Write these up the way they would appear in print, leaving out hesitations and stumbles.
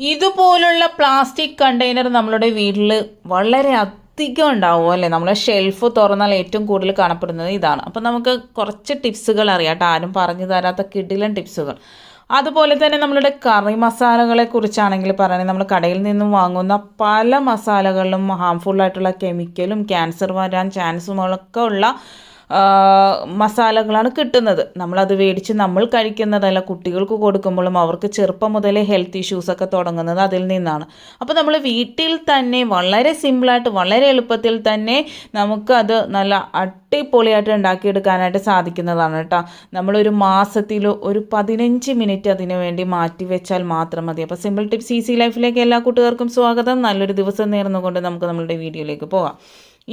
ഇതുപോലുള്ള plastic container നമ്മളുടെ വീട്ടിൽ വളരെ അധികം ഉണ്ടാവും അല്ലേ. നമ്മളെ ഷെൽഫ് തുറന്നാൽ ഏറ്റവും കൂടുതൽ കാണപ്പെടുന്നത് ഇതാണ്. അപ്പം നമുക്ക് കുറച്ച് ടിപ്സുകൾ അറിയാം കേട്ടോ, ആരും പറഞ്ഞു തരാത്ത കിടിലൻ ടിപ്സുകൾ. അതുപോലെ തന്നെ നമ്മളുടെ കറി മസാലകളെ കുറിച്ചാണെങ്കിൽ പറയുന്നത്, നമ്മൾ കടയിൽ നിന്നും വാങ്ങുന്ന പല മസാലകളിലും ഹാംഫുള്ളായിട്ടുള്ള കെമിക്കലും ക്യാൻസർ വരാൻ ചാൻസുമൊക്കെ ഉള്ള മസാലകളാണ് കിട്ടുന്നത്. നമ്മളത് മേടിച്ച് നമ്മൾ കഴിക്കുന്നതല്ല, കുട്ടികൾക്ക് കൊടുക്കുമ്പോഴും അവർക്ക് ചെറുപ്പം മുതലേ ഹെൽത്ത് ഇഷ്യൂസൊക്കെ തുടങ്ങുന്നത് അതിൽ നിന്നാണ്. അപ്പോൾ നമ്മൾ വീട്ടിൽ തന്നെ വളരെ സിമ്പിളായിട്ട് വളരെ എളുപ്പത്തിൽ തന്നെ നമുക്കത് നല്ല അടിപൊളിയായിട്ട് ഉണ്ടാക്കിയെടുക്കാനായിട്ട് സാധിക്കുന്നതാണ് കേട്ടോ. നമ്മളൊരു മാസത്തിൽ ഒരു 15 മിനിറ്റ് അതിനു വേണ്ടി മാറ്റി വെച്ചാൽ മാത്രം മതി. അപ്പോൾ സിമ്പിൾ ടിപ്സ് ഈസി ലൈഫിലേക്ക് എല്ലാ കൂട്ടുകാർക്കും സ്വാഗതം. നല്ലൊരു ദിവസം നേർന്നുകൊണ്ട് നമുക്ക് നമ്മളുടെ വീഡിയോയിലേക്ക് പോകാം.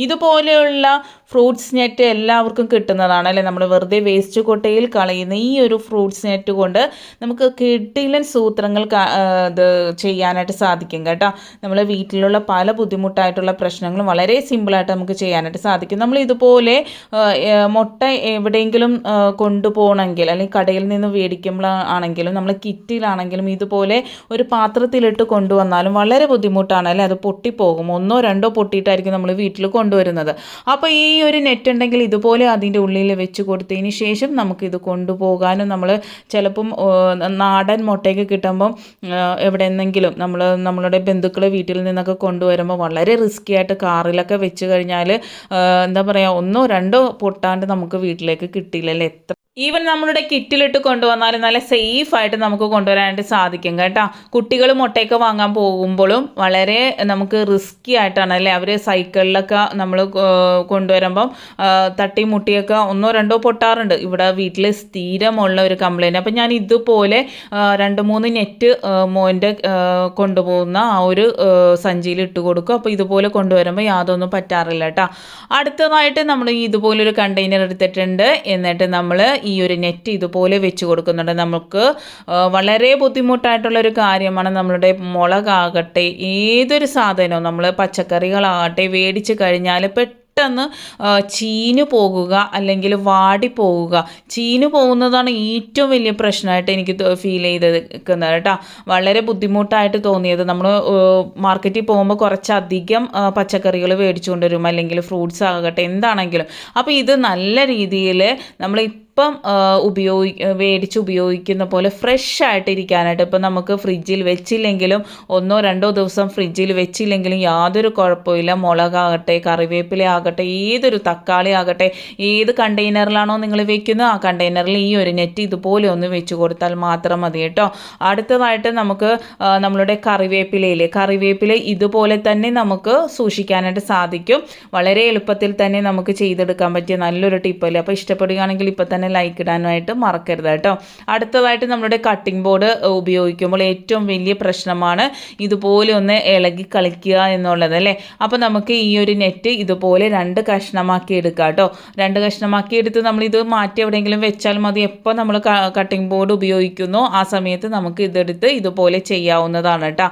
ഇതുപോലെയുള്ള ഫ്രൂട്ട്സ് നെറ്റ് എല്ലാവർക്കും കിട്ടുന്നതാണ് അല്ലേ. നമ്മൾ വെറുതെ വേസ്റ്റ് കൊട്ടയിൽ കളയുന്ന ഈ ഒരു ഫ്രൂട്ട്സ് നെറ്റ് കൊണ്ട് നമുക്ക് കിടിലൻ സൂത്രങ്ങൾ ഇത് ചെയ്യാനായിട്ട് സാധിക്കും കേട്ടോ. നമ്മൾ വീട്ടിലുള്ള പല ബുദ്ധിമുട്ടായിട്ടുള്ള പ്രശ്നങ്ങളും വളരെ സിമ്പിളായിട്ട് നമുക്ക് ചെയ്യാനായിട്ട് സാധിക്കും. നമ്മൾ ഇതുപോലെ മുട്ട എവിടെയെങ്കിലും കൊണ്ടുപോകണമെങ്കിൽ അല്ലെങ്കിൽ കടയിൽ നിന്ന് മേടിക്കുമ്പോഴാണെങ്കിലും നമ്മൾ കിറ്റിലാണെങ്കിലും ഇതുപോലെ ഒരു പാത്രത്തിലിട്ട് കൊണ്ടുവന്നാലും വളരെ ബുദ്ധിമുട്ടാണ് അല്ലേ. അത് പൊട്ടിപ്പോകും, 1-2 പൊട്ടിയിട്ടായിരിക്കും നമ്മൾ വീട്ടിൽ കൊണ്ടുവരുന്നത്. അപ്പോൾ ഈ ഒരു നെറ്റ് ഉണ്ടെങ്കിൽ ഇതുപോലെ അതിൻ്റെ ഉള്ളിൽ വെച്ച് കൊടുത്തതിന് ശേഷം നമുക്കിത് കൊണ്ടുപോകാനും, നമ്മൾ ചിലപ്പം നാടൻ മുട്ടയൊക്കെ കിട്ടുമ്പം എവിടെയെന്നെങ്കിലും നമ്മളുടെ ബന്ധുക്കളെ വീട്ടിൽ നിന്നൊക്കെ കൊണ്ടുവരുമ്പോൾ വളരെ റിസ്ക്കി ആയിട്ട് കാറിലൊക്കെ വെച്ച് കഴിഞ്ഞാൽ എന്താ പറയുക, 1-2 പൊട്ടാണ്ട് നമുക്ക് വീട്ടിലേക്ക് കിട്ടിയില്ലല്ലേ. ഈവൻ നമ്മളുടെ കിറ്റിലിട്ട് കൊണ്ടുവന്നാൽ നല്ല സേഫായിട്ട് നമുക്ക് കൊണ്ടുവരാനായിട്ട് സാധിക്കും കേട്ടോ. കുട്ടികൾ മുട്ടയൊക്കെ വാങ്ങാൻ പോകുമ്പോഴും വളരെ നമുക്ക് റിസ്ക്കി ആയിട്ടാണ് അല്ലേ. അവർ സൈക്കിളിലൊക്കെ നമ്മൾ കൊണ്ടുവരുമ്പം തട്ടി മുട്ടിയൊക്കെ 1-2 പൊട്ടാറുണ്ട്. ഇവിടെ വീട്ടിൽ സ്ഥിരമുള്ള ഒരു കംപ്ലയിൻറ്റ്. അപ്പം ഞാൻ ഇതുപോലെ 2-3 നെറ്റ് മോൻ്റെ കൊണ്ടുപോകുന്ന ആ ഒരു സഞ്ചിയിൽ ഇട്ട് കൊടുക്കും. അപ്പോൾ ഇതുപോലെ കൊണ്ടുവരുമ്പോൾ യാതൊന്നും പറ്റാറില്ല കേട്ടോ. അടുത്തതായിട്ട് നമ്മൾ ഇതുപോലൊരു കണ്ടെയ്നർ എടുത്തിട്ടുണ്ട്. എന്നിട്ട് നമ്മൾ ഈ ഒരു നെറ്റ് ഇതുപോലെ വെച്ച് കൊടുക്കുന്നുണ്ട്. നമുക്ക് വളരെ ബുദ്ധിമുട്ടായിട്ടുള്ളൊരു കാര്യമാണ് നമ്മളുടെ മുളകാകട്ടെ ഏതൊരു സാധനവും നമ്മൾ പച്ചക്കറികളാകട്ടെ മേടിച്ച് കഴിഞ്ഞാൽ പെട്ടെന്ന് ചീഞ്ഞു പോകുക അല്ലെങ്കിൽ വാടിപ്പോവുക. ചീഞ്ഞു പോകുന്നതാണ് ഏറ്റവും വലിയ പ്രശ്നമായിട്ട് എനിക്ക് ഫീൽ ചെയ്തിരിക്കുന്നത് കേട്ടോ. വളരെ ബുദ്ധിമുട്ടായിട്ട് തോന്നിയത്, നമ്മൾ മാർക്കറ്റിൽ പോകുമ്പോൾ കുറച്ചധികം പച്ചക്കറികൾ മേടിച്ചു കൊണ്ടുവരും അല്ലെങ്കിൽ ഫ്രൂട്ട്സ് ആകട്ടെ എന്താണെങ്കിലും. അപ്പോൾ ഇത് നല്ല രീതിയിൽ നമ്മൾ ഇപ്പം മേടിച്ച് ഉപയോഗിക്കുന്ന പോലെ ഫ്രഷ് ആയിട്ടിരിക്കാനായിട്ട്, ഇപ്പം നമുക്ക് ഫ്രിഡ്ജിൽ വെച്ചില്ലെങ്കിലും 1-2 ദിവസം ഫ്രിഡ്ജിൽ വെച്ചില്ലെങ്കിലും യാതൊരു കുഴപ്പമില്ല. മുളകാകട്ടെ കറിവേപ്പില ആകട്ടെ ഏതൊരു തക്കാളി ആകട്ടെ ഏത് കണ്ടെയ്നറിലാണോ നിങ്ങൾ വെക്കുന്നത് ആ കണ്ടെയ്നറിൽ ഈ ഒരു നെറ്റ് ഇതുപോലെ ഒന്ന് വെച്ച് കൊടുത്താൽ മാത്രം മതി കേട്ടോ. അടുത്തതായിട്ട് നമുക്ക് നമ്മളുടെ കറിവേപ്പില ഇതുപോലെ തന്നെ നമുക്ക് സൂക്ഷിക്കാനായിട്ട് സാധിക്കും. വളരെ എളുപ്പത്തിൽ തന്നെ നമുക്ക് ചെയ്തെടുക്കാൻ പറ്റിയ നല്ലൊരു ടിപ്പല്ലേ. അപ്പോൾ ഇഷ്ടപ്പെടുകയാണെങ്കിൽ ഇപ്പം തന്നെ ലൈക്ക് ഇടാനായിട്ട് മറക്കരുത് കേട്ടോ. അടുത്തതായിട്ട് നമ്മുടെ കട്ടിംഗ് ബോർഡ് ഉപയോഗിക്കുമ്പോൾ ഏറ്റവും വലിയ പ്രശ്നമാണ് ഇതുപോലെ ഒന്ന് ഇളകി കളിക്കുക എന്നുള്ളത് അല്ലേ. അപ്പോൾ നമുക്ക് ഈ ഒരു നെറ്റ് ഇതുപോലെ 2 കഷ്ണമാക്കി എടുക്കാം കേട്ടോ. 2 കഷ്ണമാക്കി എടുത്ത് നമ്മളിത് മാറ്റി എവിടെയെങ്കിലും വെച്ചാൽ മതി. എപ്പോൾ നമ്മൾ കട്ടിംഗ് ബോർഡ് ഉപയോഗിക്കുന്നോ ആ സമയത്ത് നമുക്ക് ഇതെടുത്ത് ഇതുപോലെ ചെയ്യാവുന്നതാണ് കേട്ടോ.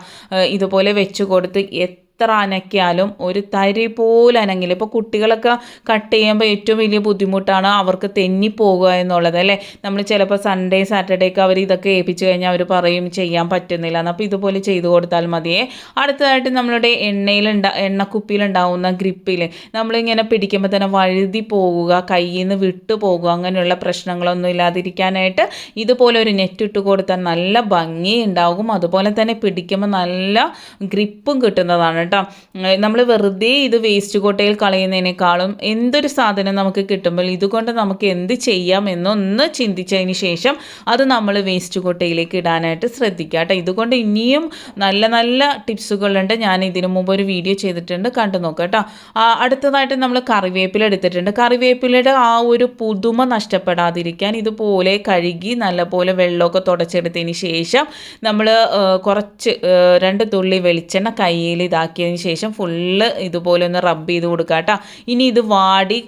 ഇതുപോലെ വെച്ച് കൊടുത്ത് എത്ര അനക്കിയാലും ഒരു തരി പോലും അനങ്ങില്ല. ഇപ്പോൾ കുട്ടികളൊക്കെ കട്ട് ചെയ്യുമ്പോൾ ഏറ്റവും വലിയ ബുദ്ധിമുട്ടാണ് അവർക്ക് തെന്നിപ്പോകുക എന്നുള്ളത് അല്ലേ. നമ്മൾ ചിലപ്പോൾ സൺഡേ സാറ്റർഡേ ഒക്കെ അവർ ഇതൊക്കെ ഏൽപ്പിച്ച് കഴിഞ്ഞാൽ അവർ പറയും ചെയ്യാൻ പറ്റുന്നില്ല എന്ന്. അപ്പോൾ ഇതുപോലെ ചെയ്ത് കൊടുത്താൽ മതിയേ. അടുത്തതായിട്ട് നമ്മളുടെ എണ്ണക്കുപ്പിയിലുണ്ടാവുന്ന ഗ്രിപ്പിൽ നമ്മളിങ്ങനെ പിടിക്കുമ്പോൾ തന്നെ വഴുതി പോകുക, കയ്യിൽ നിന്ന് വിട്ടു പോകുക, അങ്ങനെയുള്ള പ്രശ്നങ്ങളൊന്നും ഇല്ലാതിരിക്കാനായിട്ട് ഇതുപോലെ ഒരു നെറ്റ് ഇട്ട് കൊടുത്താൽ നല്ല ഭംഗി ഉണ്ടാകും. അതുപോലെ തന്നെ പിടിക്കുമ്പോൾ നല്ല ഗ്രിപ്പും കിട്ടുന്നതാണ് കേട്ടോ. നമ്മൾ വെറുതെ ഇത് വേസ്റ്റ് കൊട്ടയിൽ കളയുന്നതിനേക്കാളും എന്തൊരു സാധനം നമുക്ക് കിട്ടുമ്പോൾ ഇതുകൊണ്ട് നമുക്ക് എന്ത് ചെയ്യാം എന്നൊന്ന് ചിന്തിച്ചതിന് ശേഷം അത് നമ്മൾ വേസ്റ്റ് കൊട്ടയിലേക്ക് ഇടാനായിട്ട് ശ്രദ്ധിക്കുക കേട്ടോ. ഇതുകൊണ്ട് ഇനിയും നല്ല നല്ല ടിപ്സുകളുണ്ട്. ഞാൻ ഇതിനു മുമ്പ് ഒരു വീഡിയോ ചെയ്തിട്ടുണ്ട്, കണ്ടു നോക്കുക കേട്ടോ. അടുത്തതായിട്ട് നമ്മൾ കറിവേപ്പില എടുത്തിട്ടുണ്ട്. കറിവേപ്പിലയുടെ ആ ഒരു പുതുമ നഷ്ടപ്പെടാതിരിക്കാൻ ഇതുപോലെ കഴുകി നല്ലപോലെ വെള്ളമൊക്കെ തുടച്ചെടുത്തതിന് ശേഷം നമ്മൾ കുറച്ച് 2 തുള്ളി വെളിച്ചെണ്ണ കയ്യിൽ ഇതാക്കി ആക്കിയതിന് ശേഷം ഫുള്ള് ഇതുപോലെ ഒന്ന് റബ്ബ് ചെയ്ത് കൊടുക്കുക കേട്ടോ. ഇനി ഇത് വാടി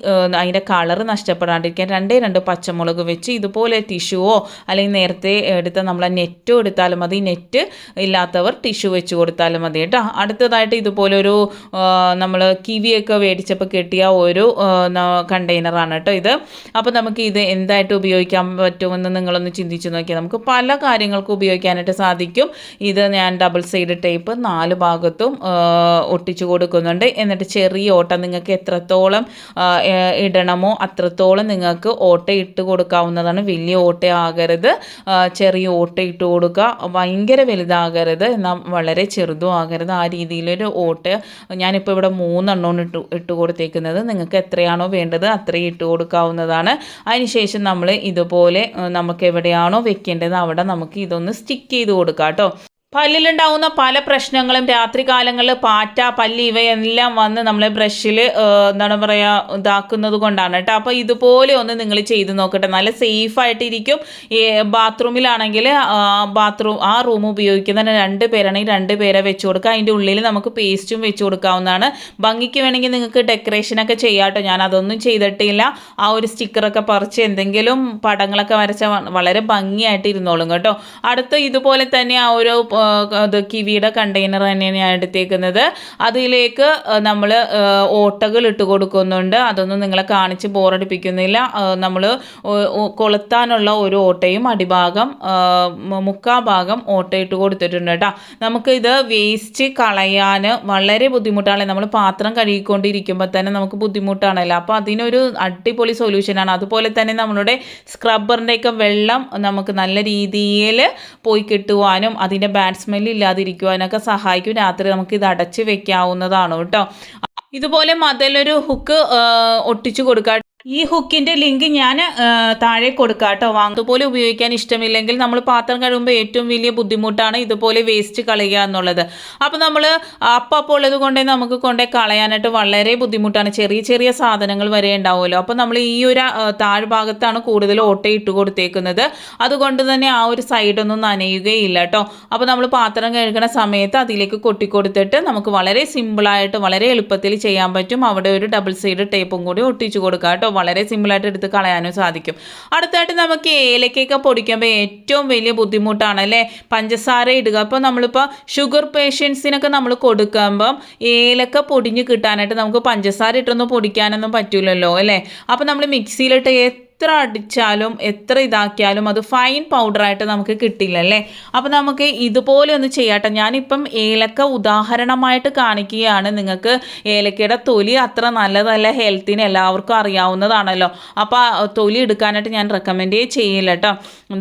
അതിൻ്റെ കളറ് നഷ്ടപ്പെടാണ്ടിരിക്കാൻ 2 പച്ചമുളക് വെച്ച് ഇതുപോലെ ടിഷ്യൂവോ അല്ലെങ്കിൽ നേരത്തെ എടുത്ത നമ്മളെ നെറ്റോ എടുത്താലും മതി. നെറ്റ് ഇല്ലാത്തവർ ടിഷ്യൂ വെച്ച് കൊടുത്താലും മതി കേട്ടോ. അടുത്തതായിട്ട് ഇതുപോലൊരു നമ്മൾ കിവിയൊക്കെ മേടിച്ചപ്പോൾ കിട്ടിയ ഒരു കണ്ടെയ്നറാണ് കേട്ടോ ഇത്. അപ്പോൾ നമുക്ക് ഇത് എന്തായിട്ട് ഉപയോഗിക്കാൻ പറ്റുമെന്ന് നിങ്ങളൊന്ന് ചിന്തിച്ച് നോക്കിയാൽ നമുക്ക് പല കാര്യങ്ങൾക്കും ഉപയോഗിക്കാനായിട്ട് സാധിക്കും. ഇത് ഞാൻ ഡബിൾ സൈഡ് ടേപ്പ് 4 ഭാഗത്തും ഒട്ടിച്ചു കൊടുക്കുന്നുണ്ട്. എന്നിട്ട് ചെറിയ ഓട്ട നിങ്ങൾക്ക് എത്രത്തോളം ഇടണമോ അത്രത്തോളം നിങ്ങൾക്ക് ഓട്ട ഇട്ട് കൊടുക്കാവുന്നതാണ്. വലിയ ഓട്ട ആകരുത്, ചെറിയ ഓട്ട ഇട്ട് കൊടുക്കുക. ഭയങ്കര വലുതാകരുത്, എന്നാൽ വളരെ ചെറുതും ആകരുത്. ആ രീതിയിലൊരു ഓട്ട ഞാനിപ്പോൾ ഇവിടെ 3 എണ്ണമാണ് ഇട്ട് കൊടുത്തേക്കുന്നത്. നിങ്ങൾക്ക് എത്രയാണോ വേണ്ടത് അത്രയും ഇട്ട് കൊടുക്കാവുന്നതാണ്. അതിനുശേഷം നമ്മൾ ഇതുപോലെ നമുക്ക് എവിടെയാണോ വെക്കേണ്ടത് അവിടെ നമുക്ക് ഇതൊന്ന് സ്റ്റിക്ക് ചെയ്ത് കൊടുക്കാം കേട്ടോ. പല്ലിലുണ്ടാവുന്ന പല പ്രശ്നങ്ങളും രാത്രി കാലങ്ങളിൽ പാറ്റ, പല്ലി ഇവയെല്ലാം വന്ന് നമ്മളെ ബ്രഷിൽ എന്താണ് പറയുക ഇതാക്കുന്നത് കൊണ്ടാണ് കേട്ടോ. അപ്പോൾ ഇതുപോലെ ഒന്ന് നിങ്ങൾ ചെയ്ത് നോക്കട്ടെ, നല്ല സേഫായിട്ടിരിക്കും. ഈ ബാത്റൂമിലാണെങ്കിൽ ആ റൂം ഉപയോഗിക്കുന്ന 2 പേരാണെങ്കിൽ 2 പേരെ വെച്ച് കൊടുക്കുക. അതിൻ്റെ ഉള്ളിൽ നമുക്ക് പേസ്റ്റും വെച്ച് കൊടുക്കാവുന്നതാണ്. ഭംഗിക്ക് വേണമെങ്കിൽ നിങ്ങൾക്ക് ഡെക്കറേഷനൊക്കെ ചെയ്യാം കേട്ടോ. ഞാൻ അതൊന്നും ചെയ്തിട്ടില്ല. ആ ഒരു സ്റ്റിക്കറൊക്കെ പറിച്ച് എന്തെങ്കിലും പടങ്ങളൊക്കെ വരച്ച വളരെ ഭംഗിയായിട്ട് ഇരുന്നോളും കേട്ടോ. അടുത്ത ഇതുപോലെ തന്നെ ആ ഒരു അത് കിവിയുടെ കണ്ടെയ്നർ തന്നെയാണ് ഞാൻ എടുത്തേക്കുന്നത്. അതിലേക്ക് നമ്മൾ ഓട്ടകൾ ഇട്ട് കൊടുക്കുന്നുണ്ട്. അതൊന്നും നിങ്ങളെ കാണിച്ച് ബോറടിപ്പിക്കുന്നില്ല. നമ്മൾ കൊളുത്താനുള്ള ഒരു ഓട്ടയും അടിഭാഗം 3/4 ഭാഗം ഓട്ട ഇട്ട് കൊടുത്തിട്ടുണ്ട് കേട്ടോ. നമുക്കിത് വേസ്റ്റ് കളയാൻ വളരെ ബുദ്ധിമുട്ടാണ്. നമ്മൾ പാത്രം കഴുകിക്കൊണ്ടിരിക്കുമ്പോൾ തന്നെ നമുക്ക് ബുദ്ധിമുട്ടാണല്ലോ. അപ്പോൾ അതിനൊരു അടിപൊളി സൊല്യൂഷനാണ്. അതുപോലെ തന്നെ നമ്മളുടെ സ്ക്രബ്ബറിൻ്റെയൊക്കെ വെള്ളം നമുക്ക് നല്ല രീതിയിൽ പോയി കിട്ടുവാനും അതിൻ്റെ ബാഡ് സ്മെല്ല് ഇല്ലാതിരിക്കുവാനൊക്കെ സഹായിക്കും. രാത്രി നമുക്ക് ഇത് അടച്ച് വെക്കാവുന്നതാണ് കേട്ടോ. ഇതുപോലെ മതിലൊരു ഹുക്ക് ഒട്ടിച്ചു കൊടുക്കുക. ഈ ഹുക്കിൻ്റെ ലിങ്ക് ഞാൻ താഴെ കൊടുക്കാം കേട്ടോ. അതുപോലെ ഉപയോഗിക്കാൻ ഇഷ്ടമില്ലെങ്കിൽ നമ്മൾ പാത്രം കഴുകുമ്പോൾ ഏറ്റവും വലിയ ബുദ്ധിമുട്ടാണ് ഇതുപോലെ വേസ്റ്റ് കളയുക എന്നുള്ളത്. അപ്പോൾ നമ്മൾ അപ്പോൾ ഉള്ളത് കൊണ്ടേ നമുക്ക് കൊണ്ടേ കളയാനായിട്ട് വളരെ ബുദ്ധിമുട്ടാണ്. ചെറിയ ചെറിയ സാധനങ്ങൾ വരെ ഉണ്ടാവുമല്ലോ. അപ്പോൾ നമ്മൾ ഈ ഒരു താഴ്ഭാഗത്താണ് കൂടുതൽ ഓട്ട ഇട്ട് കൊടുത്തേക്കുന്നത്. അതുകൊണ്ട് തന്നെ ആ ഒരു സൈഡൊന്നും നനയുകയില്ല കേട്ടോ. അപ്പോൾ നമ്മൾ പാത്രം കഴുകുന്ന സമയത്ത് അതിലേക്ക് കൊട്ടിക്കൊടുത്തിട്ട് നമുക്ക് വളരെ സിമ്പിളായിട്ട് വളരെ എളുപ്പത്തിൽ ചെയ്യാൻ പറ്റും. അവിടെ ഒരു ഡബിൾ സൈഡ് ടേപ്പും കൂടി ഒട്ടിച്ചു കൊടുക്കാം കേട്ടോ. വളരെ സിമ്പിളായിട്ട് എടുത്ത് കളയാനും സാധിക്കും. അടുത്തായിട്ട് നമുക്ക് ഏലക്കയൊക്കെ പൊടിക്കുമ്പോൾ ഏറ്റവും വലിയ ബുദ്ധിമുട്ടാണ് അല്ലേ, പഞ്ചസാര ഇടുക. അപ്പോൾ നമ്മളിപ്പോൾ ഷുഗർ പേഷ്യൻസിനൊക്കെ നമ്മൾ കൊടുക്കുമ്പം ഏലക്ക പൊടിഞ്ഞ് കിട്ടാനായിട്ട് നമുക്ക് പഞ്ചസാര ഇട്ടൊന്നും പൊടിക്കാനൊന്നും പറ്റില്ലല്ലോ അല്ലേ. അപ്പോൾ നമ്മൾ മിക്സിയിലിട്ട് എത്ര അടിച്ചാലും എത്ര ഇതാക്കിയാലും അത് ഫൈൻ പൗഡറായിട്ട് നമുക്ക് കിട്ടില്ലല്ലേ. അപ്പോൾ നമുക്ക് ഇതുപോലെ ഒന്ന് ചെയ്യാട്ടെ. ഞാനിപ്പം ഏലക്ക ഉദാഹരണമായിട്ട് കാണിക്കുകയാണ്. നിങ്ങൾക്ക് ഏലക്കയുടെ തൊലി അത്ര നല്ലതല്ല, ഹെൽത്തിന് എല്ലാവർക്കും അറിയാവുന്നതാണല്ലോ. അപ്പോൾ തൊലി എടുക്കാനായിട്ട് ഞാൻ റെക്കമെൻഡ് ചെയ്യില്ല കേട്ടോ.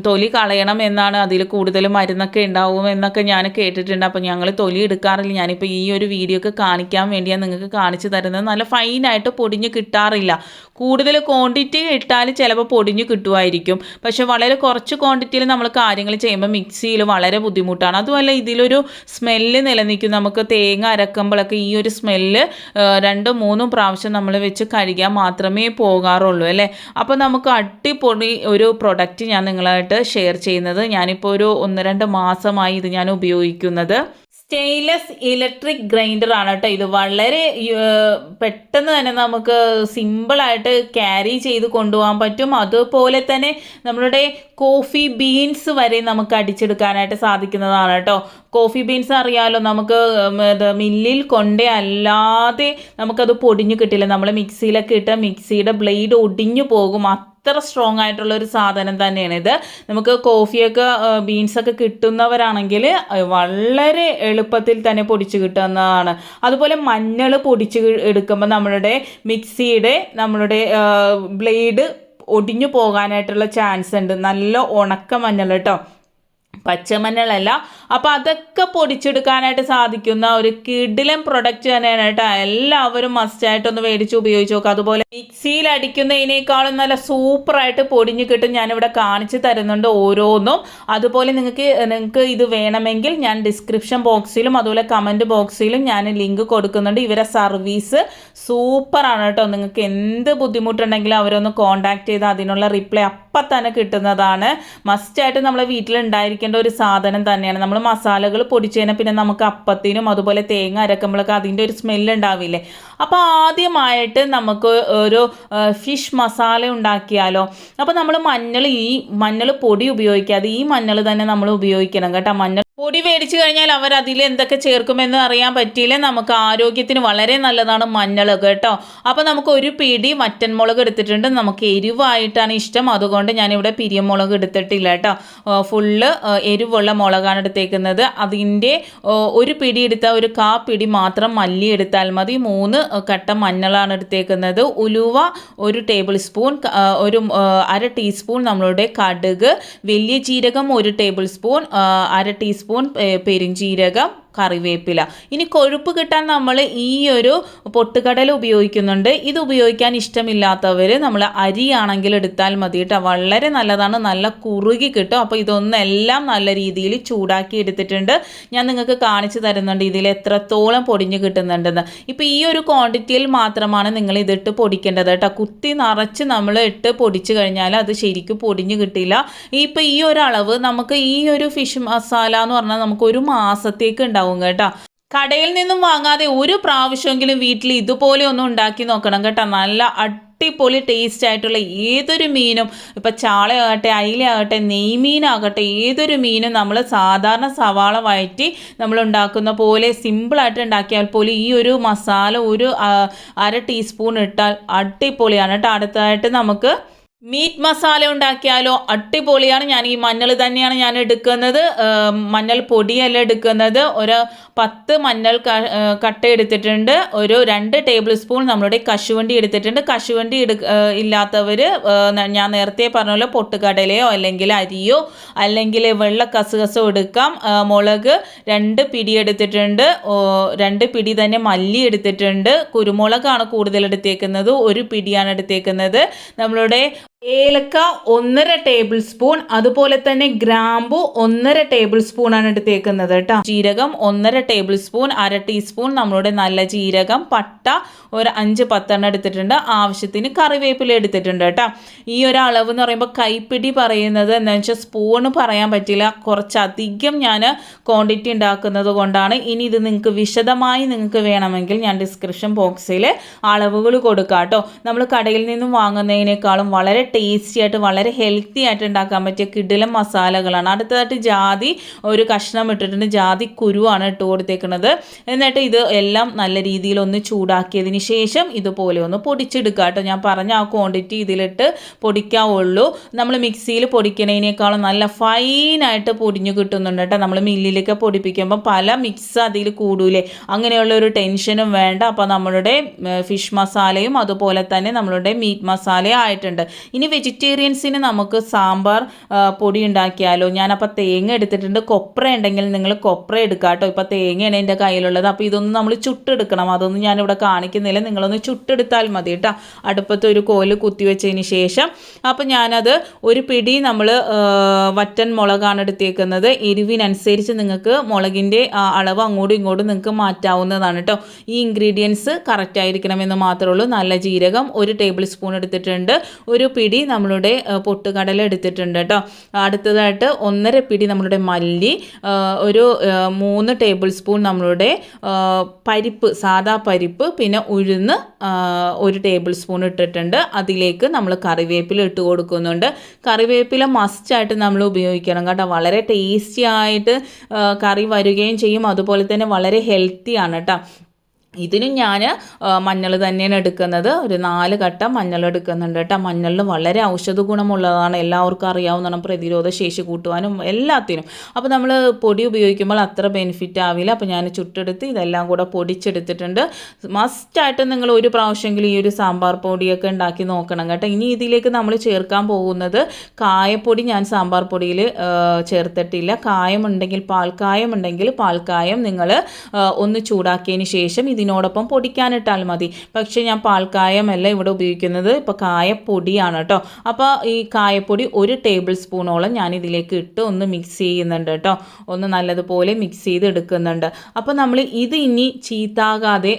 തൊലി കളയണം എന്നാണ്, അതിൽ കൂടുതൽ മരുന്നൊക്കെ ഉണ്ടാവും എന്നൊക്കെ ഞാൻ കേട്ടിട്ടുണ്ട്. അപ്പോൾ ഞങ്ങൾ തൊലി എടുക്കാറില്ല. ഞാനിപ്പോൾ ഈ ഒരു വീഡിയോ ഒക്കെ കാണിക്കാൻ വേണ്ടിയാണ് നിങ്ങൾക്ക് കാണിച്ചു തരുന്നത്. നല്ല ഫൈനായിട്ട് പൊടിഞ്ഞ് കിട്ടാറില്ല. കൂടുതൽ ക്വാണ്ടിറ്റി ഇട്ടാൽ ചിലപ്പോൾ പൊടിഞ്ഞ് കിട്ടുമായിരിക്കും. പക്ഷെ വളരെ കുറച്ച് ക്വാണ്ടിറ്റിയിൽ നമ്മൾ കാര്യങ്ങൾ ചെയ്യുമ്പോൾ മിക്സിയിൽ വളരെ ബുദ്ധിമുട്ടാണ്. അതുമല്ല ഇതിലൊരു സ്മെല്ല് നിലനിൽക്കും. നമുക്ക് തേങ്ങ അരക്കുമ്പോഴൊക്കെ ഈ ഒരു സ്മെല്ല് 2-3 പ്രാവശ്യം നമ്മൾ വെച്ച് കഴുകിയാൽ മാത്രമേ പോകാറുള്ളൂ അല്ലേ. അപ്പോൾ നമുക്ക് അടിപൊളി ഒരു പ്രൊഡക്റ്റ് ഞാൻ നിങ്ങളായിട്ട് ഷെയർ ചെയ്യുന്നത്. ഞാനിപ്പോൾ ഒരു 1-2 മാസമായി ഇത് ഞാൻ ഉപയോഗിക്കുന്നത്. സ്റ്റെയിൻലെസ് ഇലക്ട്രിക് ഗ്രൈൻഡർ ആണ് കേട്ടോ. ഇത് വളരെ പെട്ടെന്ന് തന്നെ നമുക്ക് സിമ്പിളായിട്ട് ക്യാരി ചെയ്ത് കൊണ്ടുപോകാൻ പറ്റും. അതുപോലെ തന്നെ നമ്മളുടെ കോഫി ബീൻസ് വരെ നമുക്ക് അടിച്ചെടുക്കാനായിട്ട് സാധിക്കുന്നതാണ് കേട്ടോ. കോഫി ബീൻസ് അറിയാമല്ലോ, നമുക്ക് മില്ലിൽ കൊണ്ടേ അല്ലാതെ നമുക്കത് പൊടിഞ്ഞു കിട്ടില്ല. നമ്മൾ മിക്സിയിലൊക്കെ ഇട്ട് മിക്സിയുടെ ബ്ലേഡ് ഒടിഞ്ഞു പോകും. അത്ര സ്ട്രോങ് ആയിട്ടുള്ള ഒരു സാധനം തന്നെയാണ് ഇത്. നമുക്ക് കോഫിയൊക്കെ ബീൻസൊക്കെ കിട്ടുന്നവരാണെങ്കിൽ വളരെ എളുപ്പത്തിൽ തന്നെ പൊടിച്ച് കിട്ടുന്നതാണ്. അതുപോലെ മഞ്ഞൾ പൊടിച്ച് എടുക്കുമ്പോൾ നമ്മളുടെ ബ്ലേഡ് ഒടിഞ്ഞു പോകാനായിട്ടുള്ള ചാൻസ് ഉണ്ട്. നല്ല ഉണക്ക മഞ്ഞൾ കേട്ടോ, പച്ചമഞ്ഞളല്ല. അപ്പോൾ അതൊക്കെ പൊടിച്ചെടുക്കാനായിട്ട് സാധിക്കുന്ന ഒരു കിടിലൻ പ്രൊഡക്റ്റ് തന്നെയാണ് കേട്ടോ. എല്ലാവരും മസ്റ്റായിട്ടൊന്ന് മേടിച്ച് ഉപയോഗിച്ച് നോക്കുക. അതുപോലെ മിക്സിയിൽ അടിക്കുന്നതിനേക്കാളും നല്ല സൂപ്പറായിട്ട് പൊടിഞ്ഞ് കിട്ടും. ഞാനിവിടെ കാണിച്ച് തരുന്നുണ്ട് ഓരോന്നും. അതുപോലെ നിങ്ങൾക്ക് ഇത് വേണമെങ്കിൽ ഞാൻ ഡിസ്ക്രിപ്ഷൻ ബോക്സിലും അതുപോലെ കമൻറ്റ് ബോക്സിലും ഞാൻ ലിങ്ക് കൊടുക്കുന്നുണ്ട്. ഇവരെ സർവീസ് സൂപ്പറാണ് കേട്ടോ. നിങ്ങൾക്ക് എന്ത് ബുദ്ധിമുട്ടുണ്ടെങ്കിലും അവരൊന്ന് കോൺടാക്ട് ചെയ്താൽ അതിനുള്ള റിപ്ലൈ തന്നെ കിട്ടുന്നതാണ്. മസ്റ്റായിട്ട് നമ്മളെ വീട്ടിലുണ്ടായിരിക്കേണ്ട ഒരു സാധനം തന്നെയാണ്. നമ്മൾ മസാലകൾ പൊടിച്ച് കഴിഞ്ഞാൽ പിന്നെ നമുക്ക് അപ്പത്തിനും അതുപോലെ തേങ്ങ അരക്കുമ്പോഴൊക്കെ അതിൻ്റെ ഒരു സ്മെല്ല് ഉണ്ടാവില്ലേ. അപ്പോൾ ആദ്യമായിട്ട് നമുക്ക് ഒരു ഫിഷ് മസാല ഉണ്ടാക്കിയാലോ. അപ്പോൾ നമ്മൾ മഞ്ഞൾ പൊടി ഉപയോഗിക്കാതെ ഈ മഞ്ഞൾ തന്നെ നമ്മൾ ഉപയോഗിക്കണം കേട്ടോ. മഞ്ഞൾ പൊടി മേടിച്ച് കഴിഞ്ഞാൽ അവർ അതിൽ എന്തൊക്കെ ചേർക്കുമെന്ന് അറിയാൻ പറ്റിയില്ല. നമുക്ക് ആരോഗ്യത്തിന് വളരെ നല്ലതാണ് മഞ്ഞൾ കേട്ടോ. അപ്പോൾ നമുക്ക് ഒരു പിടി വറ്റൻമുളക് എടുത്തിട്ടുണ്ട്. നമുക്ക് എരിവായിട്ടാണ് ഇഷ്ടം, അതുകൊണ്ട് ഞാനിവിടെ പിരിയമുളക് എടുത്തിട്ടില്ല കേട്ടോ. ഫുള്ള് എരിവുള്ള മുളകാണ് എടുത്തേക്കുന്നത്. അതിൻ്റെ ഒരു പിടി എടുത്താൽ ഒരു പിടി മാത്രം മല്ലി എടുത്താൽ മതി. 3 കട്ട മഞ്ഞളാണ് എടുത്തേക്കുന്നത്. ഉലുവ 1 ടേബിൾ സ്പൂൺ, ഒരു 1/2 ടീസ്പൂൺ നമ്മളുടെ കടുക്, വലിയ ജീരകം 1 ടേബിൾ സ്പൂൺ, 1/2 ടീസ്പൂൺ പെരുംജീരകം, കറിവേപ്പില. ഇനി കൊഴുപ്പ് കിട്ടാൻ നമ്മൾ ഈ ഒരു പൊട്ടുകടല ഉപയോഗിക്കുന്നുണ്ട്. ഇത് ഉപയോഗിക്കാൻ ഇഷ്ടമില്ലാത്തവർ നമ്മൾ അരിയാണെങ്കിൽ എടുത്താൽ മതി കേട്ടോ. വളരെ നല്ലതാണ്, നല്ല കുറുകി കിട്ടും. അപ്പോൾ ഇതൊന്നെല്ലാം നല്ല രീതിയിൽ ചൂടാക്കി എടുത്തിട്ടുണ്ട്. ഞാൻ നിങ്ങൾക്ക് കാണിച്ചു തരുന്നുണ്ട് ഇതിൽ എത്രത്തോളം പൊടിഞ്ഞ് കിട്ടുന്നുണ്ടെന്ന്. ഇപ്പോൾ ഈ ഒരു ക്വാണ്ടിറ്റിയിൽ മാത്രമാണ് നിങ്ങൾ ഇതിട്ട് പൊടിക്കേണ്ടത് കേട്ടോ. കുത്തി നിറച്ച് നമ്മൾ ഇട്ട് പൊടിച്ചു കഴിഞ്ഞാൽ അത് ശരിക്കും പൊടിഞ്ഞ് കിട്ടില്ല. ഇപ്പോൾ ഈ ഒരു അളവ് നമുക്ക് ഈ ഒരു ഫിഷ് മസാല എന്ന് പറഞ്ഞാൽ നമുക്ക് ഒരു മാസത്തേക്ക് ഉണ്ടാവും കേട്ടോ. കടയിൽ നിന്നും വാങ്ങാതെ ഒരു പ്രാവശ്യമെങ്കിലും വീട്ടിൽ ഇതുപോലെ ഒന്ന് ഉണ്ടാക്കി നോക്കണം കേട്ടോ. നല്ല അടിപൊളി ടേസ്റ്റ് ആയിട്ടുള്ള ഏതൊരു മീനും, ഇപ്പം ചാളയാകട്ടെ, അയിലയാകട്ടെ, നെയ്മീനാകട്ടെ, ഏതൊരു മീനും നമ്മൾ സാധാരണ സവാള വഴറ്റി നമ്മൾ ഉണ്ടാക്കുന്ന പോലെ സിമ്പിളായിട്ട് ഉണ്ടാക്കിയാൽ പോലും ഈ ഒരു മസാല ഒരു 1/2 ടീസ്പൂൺ ഇട്ടാൽ അടിപൊളിയാണ് കേട്ടോ. അടുത്തതായിട്ട് നമുക്ക് മീറ്റ് മസാല ഉണ്ടാക്കിയാലോ, അടിപൊളിയാണ്. ഞാൻ ഈ മഞ്ഞൾ തന്നെയാണ് ഞാൻ എടുക്കുന്നത്, മഞ്ഞൾ പൊടിയല്ല എടുക്കുന്നത്. ഒരു 10 മഞ്ഞൾ കട്ട എടുത്തിട്ടുണ്ട്. ഒരു 2 ടേബിൾ സ്പൂൺ നമ്മളുടെ കശുവണ്ടി എടുത്തിട്ടുണ്ട്. കശുവണ്ടി ഇല്ലാത്തവർ ഞാൻ നേരത്തെ പറഞ്ഞ പോലെ പൊട്ടുകടലയോ അല്ലെങ്കിൽ അരിയോ അല്ലെങ്കിൽ വെള്ള കസുകസോ എടുക്കാം. മുളക് 2 പിടി എടുത്തിട്ടുണ്ട്. 2 പിടി തന്നെ മല്ലി എടുത്തിട്ടുണ്ട്. കുരുമുളകാണ് കൂടുതൽ എടുത്തേക്കുന്നത്, 1 പിടിയാണ് എടുത്തേക്കുന്നത്. നമ്മളുടെ ഏലക്ക 1.5 ടേബിൾ സ്പൂൺ, അതുപോലെ തന്നെ ഗ്രാമ്പു 1.5 ടേബിൾ സ്പൂൺ ആണ് എടുത്തേക്കുന്നത് കേട്ടോ. ജീരകം 1.5 ടേബിൾ സ്പൂൺ, 1/2 ടീസ്പൂൺ നമ്മളുടെ നല്ല ജീരകം, പട്ട ഒരു 5-10 എടുത്തിട്ടുണ്ട്. ആവശ്യത്തിന് കറിവേപ്പില എടുത്തിട്ടുണ്ട് കേട്ടോ. ഈ ഒരു അളവ് എന്ന് പറയുമ്പോൾ കൈപ്പിടി പറയുന്നത് എന്താണെന്ന് വെച്ചാൽ സ്പൂണ് പറയാൻ പറ്റില്ല, കുറച്ചധികം ഞാൻ ക്വാണ്ടിറ്റി ഉണ്ടാക്കുന്നത് കൊണ്ടാണ്. ഇനി ഇത് നിങ്ങൾക്ക് വിശദമായി നിങ്ങൾക്ക് വേണമെങ്കിൽ ഞാൻ ഡിസ്ക്രിപ്ഷൻ ബോക്സിൽ അളവുകൾ കൊടുക്കാം കേട്ടോ. നമ്മൾ കടയിൽ നിന്നും വാങ്ങുന്നതിനേക്കാളും വളരെ ടേസ്റ്റി ആയിട്ട് വളരെ ഹെൽത്തി ആയിട്ട് ഉണ്ടാക്കാൻ പറ്റിയ കിടിലം മസാലകളാണ്. അടുത്തതായിട്ട് ജാതി ഒരു കഷ്ണം ഇട്ടിട്ടുണ്ട്. ജാതി കുരുവാണ് ഇട്ട് കൊടുത്തേക്കുന്നത്. എന്നിട്ട് ഇത് എല്ലാം നല്ല രീതിയിൽ ഒന്ന് ചൂടാക്കിയതിന് ശേഷം ഇതുപോലെ ഒന്ന് പൊടിച്ചെടുക്കുക കേട്ടോ. ഞാൻ പറഞ്ഞ ആ ക്വാണ്ടിറ്റി ഇതിലിട്ട് പൊടിക്കാവുള്ളൂ. നമ്മൾ മിക്സിയിൽ പൊടിക്കുന്നതിനേക്കാളും നല്ല ഫൈനായിട്ട് പൊടിഞ്ഞു കിട്ടുന്നുണ്ട് കേട്ടോ. നമ്മൾ മില്ലിലൊക്കെ പൊടിപ്പിക്കുമ്പോൾ പല മിക്സ് അതിൽ കൂടൂലേ, അങ്ങനെയുള്ള ഒരു ടെൻഷനും വേണ്ട. അപ്പോൾ നമ്മളുടെ ഫിഷ് മസാലയും അതുപോലെ തന്നെ നമ്മളുടെ മീറ്റ് മസാലയും ആയിട്ടുണ്ട്. ഇനി വെജിറ്റേറിയൻസിന് നമുക്ക് സാമ്പാർ പൊടി ഉണ്ടാക്കിയാലോ. ഞാനപ്പോൾ തേങ്ങ എടുത്തിട്ടുണ്ട്. കൊപ്ര ഉണ്ടെങ്കിൽ നിങ്ങൾ കൊപ്ര എടുക്കുക കേട്ടോ. ഇപ്പോൾ തേങ്ങയാണ് എൻ്റെ കയ്യിലുള്ളത്. അപ്പോൾ ഇതൊന്നും നമ്മൾ ചുട്ടെടുക്കണം. അതൊന്നും ഞാനിവിടെ കാണിക്കുന്നില്ല, നിങ്ങളൊന്ന് ചുട്ടെടുത്താൽ മതി കേട്ടോ. അടുപ്പത്ത് ഒരു കോല് കുത്തി വെച്ചതിന് ശേഷം അപ്പോൾ ഞാനത് ഒരു പിടി നമ്മൾ വറ്റൻ മുളകാണ് എടുത്തേക്കുന്നത്. എരിവിനനുസരിച്ച് നിങ്ങൾക്ക് മുളകിൻ്റെ അളവ് അങ്ങോട്ടും ഇങ്ങോട്ടും നിങ്ങൾക്ക് മാറ്റാവുന്നതാണ് കേട്ടോ. ഈ ഇൻഗ്രീഡിയൻസ് കറക്റ്റ് ആയിരിക്കണമെന്ന് മാത്രമേ ഉള്ളൂ. നല്ല ജീരകം 1 ടേബിൾ സ്പൂൺ എടുത്തിട്ടുണ്ട്. ഒരു പിടി നമ്മളുടെ പൊട്ടുകടല എടുത്തിട്ടുണ്ട് കേട്ടോ. അടുത്തതായിട്ട് 1.5 പിടി നമ്മളുടെ മല്ലി, ഒരു 3 ടേബിൾ സ്പൂൺ നമ്മളുടെ പരിപ്പ്, സാദാ പരിപ്പ്, പിന്നെ ഉഴുന്ന് 1 ടേബിൾ സ്പൂൺ ഇട്ടിട്ടുണ്ട്. അതിലേക്ക് നമ്മൾ കറിവേപ്പില ഇട്ട് കൊടുക്കുന്നുണ്ട്. കറിവേപ്പില മസ്റ്റായിട്ട് നമ്മൾ ഉപയോഗിക്കണം കേട്ടോ. വളരെ ടേസ്റ്റി ആയിട്ട് കറി വരികയും ചെയ്യും, അതുപോലെ തന്നെ വളരെ ഹെൽത്തിയാണ് കേട്ടോ. ഇതിനും ഞാൻ മഞ്ഞൾ തന്നെയാണ് എടുക്കുന്നത്. ഒരു 4 കട്ട മഞ്ഞൾ എടുക്കുന്നുണ്ട് കേട്ടോ. മഞ്ഞളിൽ വളരെ ഔഷധ ഗുണമുള്ളതാണ്, എല്ലാവർക്കും അറിയാവുന്നതാണ്, പ്രതിരോധ ശേഷി കൂട്ടുവാനും എല്ലാത്തിനും. അപ്പോൾ നമ്മൾ പൊടി ഉപയോഗിക്കുമ്പോൾ അത്ര ബെനിഫിറ്റ് ആവില്ല. അപ്പോൾ ഞാൻ ചുട്ടെടുത്ത് ഇതെല്ലാം കൂടെ പൊടിച്ചെടുത്തിട്ടുണ്ട്. മസ്റ്റായിട്ട് നിങ്ങൾ ഒരു പ്രാവശ്യമെങ്കിലും ഈ ഒരു സാമ്പാർ പൊടിയൊക്കെ ഉണ്ടാക്കി നോക്കണം കേട്ടോ. ഇനി ഇതിലേക്ക് നമ്മൾ ചേർക്കാൻ പോകുന്നത് കായപ്പൊടി. ഞാൻ സാമ്പാർ പൊടിയിൽ ചേർത്തിട്ടില്ല. കായമുണ്ടെങ്കിൽ പാൽക്കായം നിങ്ങൾ ഒന്ന് ചൂടാക്കിയതിന് ശേഷം ഇതിന് ഇതിനോടൊപ്പം പൊടിക്കാനിട്ടാൽ മതി. പക്ഷേ ഞാൻ പാൽക്കായമല്ല ഇവിടെ ഉപയോഗിക്കുന്നത്, ഇപ്പോൾ കായപ്പൊടിയാണ് കേട്ടോ. അപ്പോൾ ഈ കായപ്പൊടി 1 ടേബിൾ സ്പൂണോളം ഞാൻ ഇതിലേക്ക് ഇട്ട് ഒന്ന് മിക്സ് ചെയ്യുന്നുണ്ട് കേട്ടോ. ഒന്ന് നല്ലതുപോലെ മിക്സ് ചെയ്ത് എടുക്കുന്നുണ്ട്. അപ്പോൾ നമ്മൾ ഇത് ഇനി ചീത്താകാതെ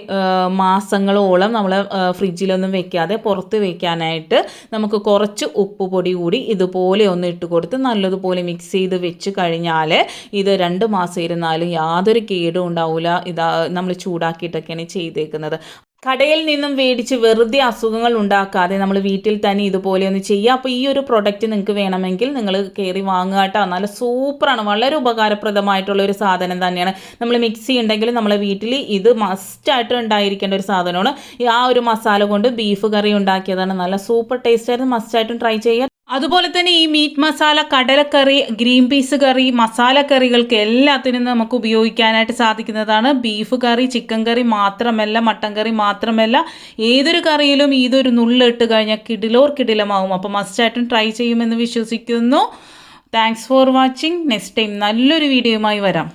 മാസങ്ങളോളം നമ്മൾ ഫ്രിഡ്ജിലൊന്നും വെക്കാതെ പുറത്ത് വെക്കാനായിട്ട് നമുക്ക് കുറച്ച് ഉപ്പുപൊടി കൂടി ഇതുപോലെ ഒന്ന് ഇട്ട് കൊടുത്ത് നല്ലതുപോലെ മിക്സ് ചെയ്ത് വെച്ച് കഴിഞ്ഞാൽ ഇത് 2 മാസം ഇരുന്നാലും യാതൊരു കേടും ഉണ്ടാവില്ല. ഇതാ നമ്മൾ ചൂടാക്കിയിട്ടൊക്കെയാണ് ചെയ്തേക്കുന്നത്. കടയിൽ നിന്നും മേടിച്ച് വെറുതെ അസുഖങ്ങൾ ഉണ്ടാക്കാതെ നമ്മൾ വീട്ടിൽ തന്നെ ഇതുപോലെ ഒന്ന് ചെയ്യുക. അപ്പോൾ ഈ ഒരു പ്രൊഡക്റ്റ് നിങ്ങൾക്ക് വേണമെങ്കിൽ നിങ്ങൾ കയറി വാങ്ങുക കേട്ടോ. നല്ല സൂപ്പറാണ്, വളരെ ഉപകാരപ്രദമായിട്ടുള്ള ഒരു സാധനം തന്നെയാണ്. നമ്മൾ മിക്സി ഉണ്ടെങ്കിൽ നമ്മളെ വീട്ടിൽ ഇത് മസ്റ്റായിട്ട് ഉണ്ടായിരിക്കേണ്ട ഒരു സാധനമാണ്. ആ ഒരു മസാല കൊണ്ട് ബീഫ് കറി ഉണ്ടാക്കിയതാണ്, നല്ല സൂപ്പർ ടേസ്റ്റ് ആയിരുന്നു. മസ്റ്റായിട്ടും ട്രൈ ചെയ്യുക. അതുപോലെ തന്നെ ഈ മീറ്റ് മസാല, കടലക്കറി, ഗ്രീൻ പീസ് കറി, മസാല കറികൾക്ക് എല്ലാത്തിനും നമുക്ക് ഉപയോഗിക്കാനായിട്ട് സാധിക്കുന്നതാണ്. ബീഫ് കറി, ചിക്കൻ കറി മാത്രമല്ല, മട്ടൻ കറി മാത്രമല്ല, ഏതൊരു കറിയിലും ഇതൊരു നുള്ളിട്ട് കഴിഞ്ഞാൽ കിടിലമാവും. അപ്പോൾ മസ്റ്റായിട്ടും ട്രൈ ചെയ്യുമെന്ന് വിശ്വസിക്കുന്നു. Thanks for watching. Next time നല്ലൊരു വീഡിയോയുമായി വരാം.